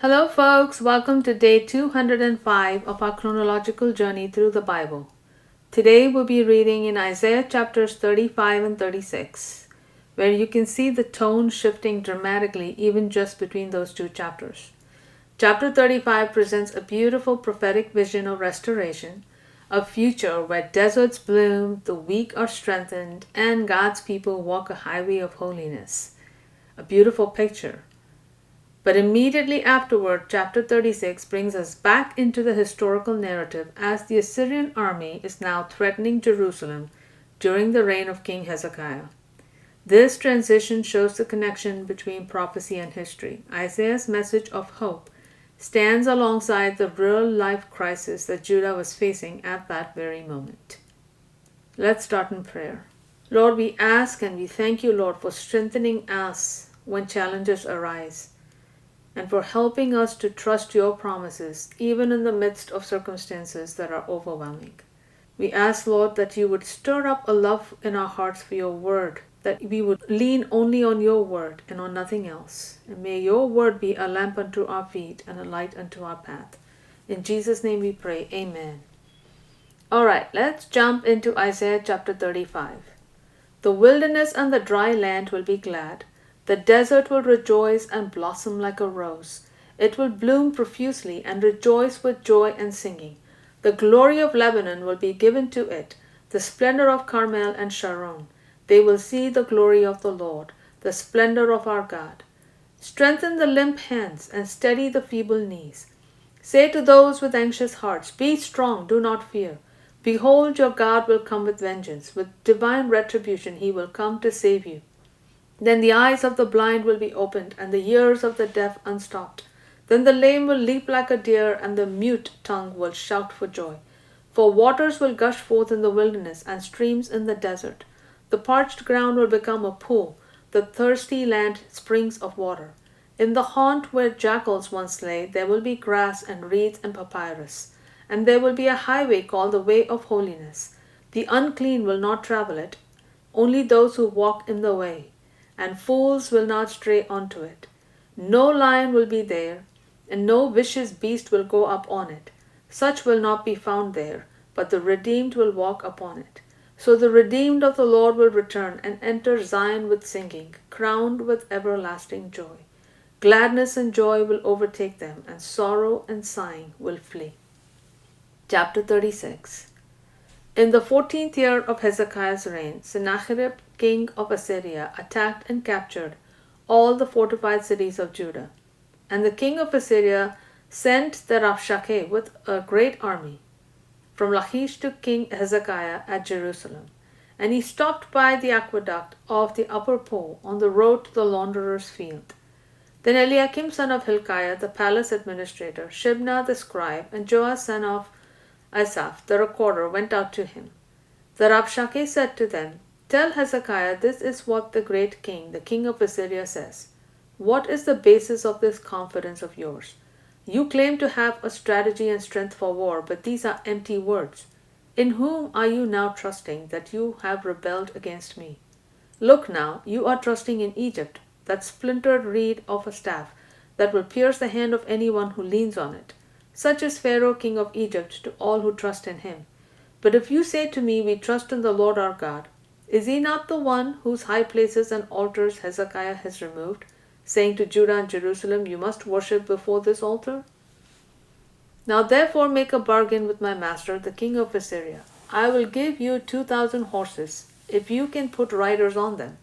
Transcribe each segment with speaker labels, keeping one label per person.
Speaker 1: Hello, folks. Welcome to day 205 of our chronological journey through the Bible. Today we'll be reading in Isaiah chapters 35 and 36, where you can see the tone shifting dramatically even just between those two chapters. Chapter 35 presents a beautiful prophetic vision of restoration, a future where deserts bloom, the weak are strengthened, and God's people walk a highway of holiness. A beautiful picture. But immediately afterward, chapter 36 brings us back into the historical narrative as the Assyrian army is now threatening Jerusalem during the reign of King Hezekiah. This transition shows the connection between prophecy and history. Isaiah's message of hope stands alongside the real-life crisis that Judah was facing at that very moment. Let's start in prayer. Lord, we ask and we thank you, Lord, for strengthening us when challenges arise, and for helping us to trust your promises even in the midst of circumstances that are overwhelming. We ask, Lord, that you would stir up a love in our hearts for your word, that we would lean only on your word and on nothing else. And may your word be a lamp unto our feet and a light unto our path. In Jesus' name we pray, amen. Alright, let's jump into Isaiah chapter 35. The wilderness and the dry land will be glad. The desert will rejoice and blossom like a rose. It will bloom profusely and rejoice with joy and singing. The glory of Lebanon will be given to it, the splendor of Carmel and Sharon. They will see the glory of the Lord, the splendor of our God. Strengthen the limp hands and steady the feeble knees. Say to those with anxious hearts, be strong, do not fear. Behold, your God will come with vengeance. With divine retribution he will come to save you. Then the eyes of the blind will be opened, and the ears of the deaf unstopped. Then the lame will leap like a deer, and the mute tongue will shout for joy. For waters will gush forth in the wilderness, and streams in the desert. The parched ground will become a pool, the thirsty land springs of water. In the haunt where jackals once lay, there will be grass and reeds and papyrus. And there will be a highway called the Way of Holiness. The unclean will not travel it, only those who walk in the way, and fools will not stray onto it. No lion will be there, and no vicious beast will go up on it. Such will not be found there, but the redeemed will walk upon it. So the redeemed of the Lord will return and enter Zion with singing, crowned with everlasting joy. Gladness and joy will overtake them, and sorrow and sighing will flee. Chapter 36. In the 14th year of Hezekiah's reign, Sennacherib, king of Assyria, attacked and captured all the fortified cities of Judah. And the king of Assyria sent the Rabshakeh with a great army from Lachish to King Hezekiah at Jerusalem. And he stopped by the aqueduct of the upper pool on the road to the launderer's field. Then Eliakim son of Hilkiah, the palace administrator, Shebna the scribe, and Joah son of Asaph the recorder went out to him. The Rabshakeh said to them, tell Hezekiah, this is what the great king, the king of Assyria, says. What is the basis of this confidence of yours? You claim to have a strategy and strength for war, but these are empty words. In whom are you now trusting that you have rebelled against me? Look now, you are trusting in Egypt, that splintered reed of a staff that will pierce the hand of anyone who leans on it. Such is Pharaoh king of Egypt to all who trust in him. But if you say to me, we trust in the Lord our God, is he not the one whose high places and altars Hezekiah has removed, saying to Judah and Jerusalem, you must worship before this altar? Now therefore make a bargain with my master, the king of Assyria. I will give you 2,000 horses, if you can put riders on them.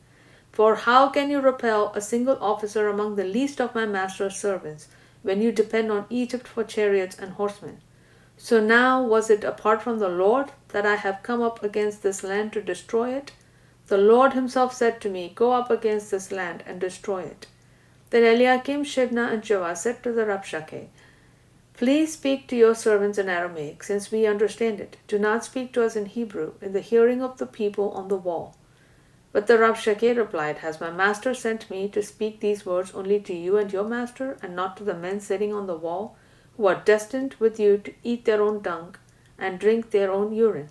Speaker 1: For how can you repel a single officer among the least of my master's servants, when you depend on Egypt for chariots and horsemen? So now was it apart from the Lord that I have come up against this land to destroy it? The Lord himself said to me, go up against this land and destroy it. Then Eliakim, Shebna, and Joah said to the Rabshakeh, please speak to your servants in Aramaic, since we understand it. Do not speak to us in Hebrew, in the hearing of the people on the wall. But the Rabshakeh replied, has my master sent me to speak these words only to you and your master, and not to the men sitting on the wall, who are destined with you to eat their own dung and drink their own urine?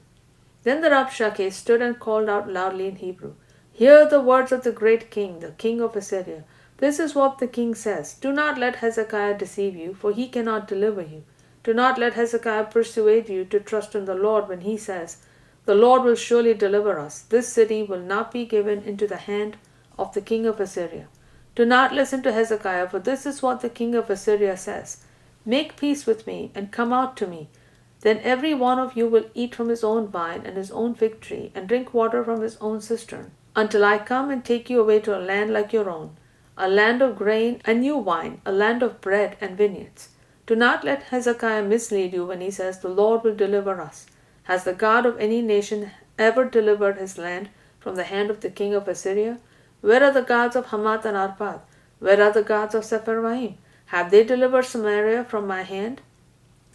Speaker 1: Then the Rabshakeh stood and called out loudly in Hebrew, hear the words of the great king, the king of Assyria. This is what the king says. Do not let Hezekiah deceive you, for he cannot deliver you. Do not let Hezekiah persuade you to trust in the Lord when he says, the Lord will surely deliver us. This city will not be given into the hand of the king of Assyria. Do not listen to Hezekiah, for this is what the king of Assyria says. Make peace with me, and come out to me. Then every one of you will eat from his own vine and his own fig tree, and drink water from his own cistern, until I come and take you away to a land like your own, a land of grain and new wine, a land of bread and vineyards. Do not let Hezekiah mislead you when he says, the Lord will deliver us. Has the God of any nation ever delivered his land from the hand of the king of Assyria? Where are the gods of Hamath and Arpad? Where are the gods of Sepharvaim? Have they delivered Samaria from my hand?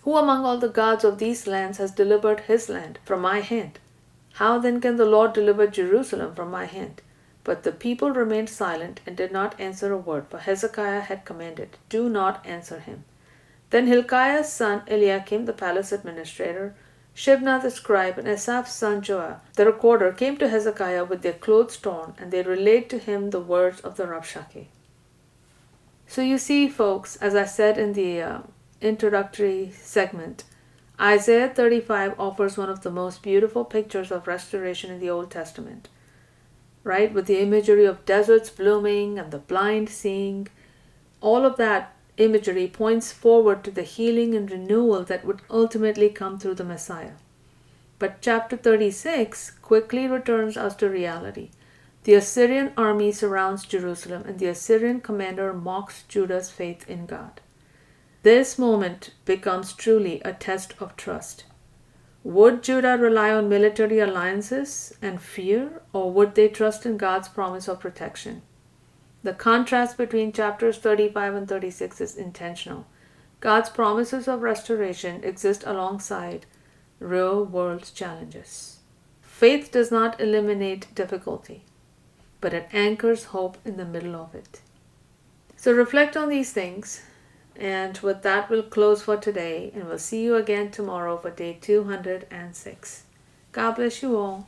Speaker 1: Who among all the gods of these lands has delivered his land from my hand? How then can the Lord deliver Jerusalem from my hand? But the people remained silent and did not answer a word, for Hezekiah had commanded, do not answer him. Then Hilkiah's son Eliakim, the palace administrator, Shebna the scribe, and Asaph's son Joah, the recorder, came to Hezekiah with their clothes torn, and they relayed to him the words of the Rabshakeh. So you see, folks, as I said in the introductory segment, Isaiah 35 offers one of the most beautiful pictures of restoration in the Old Testament, right? With the imagery of deserts blooming and the blind seeing. All of that imagery points forward to the healing and renewal that would ultimately come through the Messiah. But chapter 36 quickly returns us to reality. The Assyrian army surrounds Jerusalem, and the Assyrian commander mocks Judah's faith in God. This moment becomes truly a test of trust. Would Judah rely on military alliances and fear, or would they trust in God's promise of protection? The contrast between chapters 35 and 36 is intentional. God's promises of restoration exist alongside real-world challenges. Faith does not eliminate difficulty, but it anchors hope in the middle of it. So reflect on these things, and with that we'll close for today, and we'll see you again tomorrow for day 206. God bless you all.